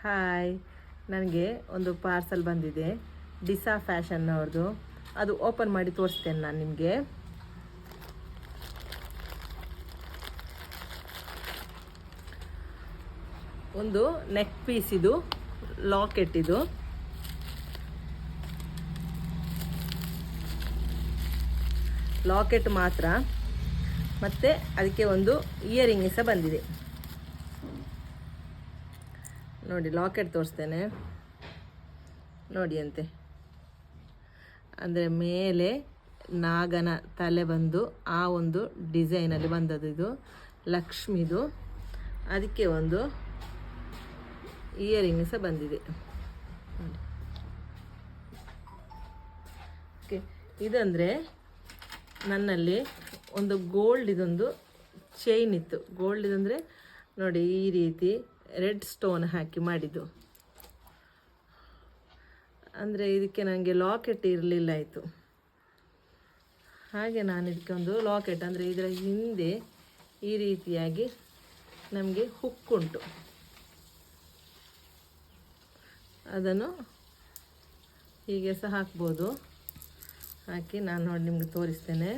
Hi, ನನಗೆ ಒಂದು parcel ಬಂದಿದೆ ಡಿಸಾ ಫ್ಯಾಷನ್ ಅವ್ರದ್ದು. ಅದು ಓಪನ್ ಮಾಡಿ ತೋರಿಸ್ತೇನೆ ನಾನು ನಿಮಗೆ. ಒಂದು ನೆಕ್ ಪೀಸ್, ಇದು ಲಾಕೆಟ್, ಇದು ಲಾಕೆಟ್ ಮಾತ್ರ, ಮತ್ತು ಅದಕ್ಕೆ ಒಂದು ಇಯರಿಂಗ್ ಸಹ ಬಂದಿದೆ. ನೋಡಿ, ಲಾಕೆಟ್ ತೋರಿಸ್ತೇನೆ ನೋಡಿ. ಅಂತೆ ಅಂದರೆ ಮೇಲೆ ನಾಗನ ತಲೆ ಬಂದು ಆ ಒಂದು ಡಿಸೈನಲ್ಲಿ ಬಂದದ್ದು, ಇದು ಲಕ್ಷ್ಮಿದು. ಅದಕ್ಕೆ ಒಂದು ಇಯರಿಂಗ್ ಸಹ ಬಂದಿದೆ ನೋಡಿ. ಓಕೆ, ಇದಂದರೆ ನನ್ನಲ್ಲಿ ಒಂದು ಗೋಲ್ಡ್ ಇದೊಂದು ಚೈನ್ ಇತ್ತು. ಗೋಲ್ಡ್ ಇದಂದರೆ ನೋಡಿ, ಈ ರೀತಿ ರೆಡ್ ಸ್ಟೋನ್ ಹಾಕಿ ಮಾಡಿದ್ದು. ಅಂದರೆ ಇದಕ್ಕೆ ನನಗೆ ಲಾಕೆಟ್ ಇರಲಿಲ್ಲ ಆಯಿತು. ಹಾಗೆ ನಾನು ಇದಕ್ಕೆ ಒಂದು ಲಾಕೆಟ್, ಅಂದರೆ ಇದರ ಹಿಂದೆ ಈ ರೀತಿಯಾಗಿ ನಮಗೆ ಹುಕ್ಕುಂಟು, ಅದನ್ನು ಹೀಗೆ ಸಹ ಹಾಕ್ಬೋದು. ಹಾಕಿ ನಾನು ನೋಡಿ ನಿಮಗೆ ತೋರಿಸ್ತೇನೆ.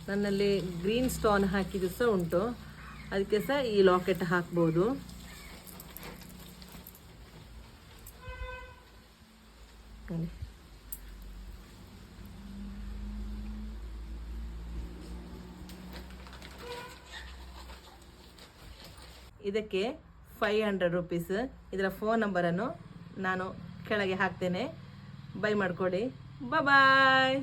ನನ್ನಲ್ಲಿ ಗ್ರೀನ್ ಸ್ಟೋನ್ ಹಾಕಿದ್ದು ಸಹ ಉಂಟು, ಅದಕ್ಕೆ ಸಹ ಈ ಲಾಕೆಟ್ ಹಾಕ್ಬೋದು. ಇದಕ್ಕೆ 500 ರೂಪೀಸ್. ಇದರ ಫೋನ್ ನಂಬರನ್ನು ನಾನು ಕೆಳಗೆ ಹಾಕ್ತೇನೆ. ಬೈ ಮಾಡಿಕೊಡಿ. ಬಾಯ್.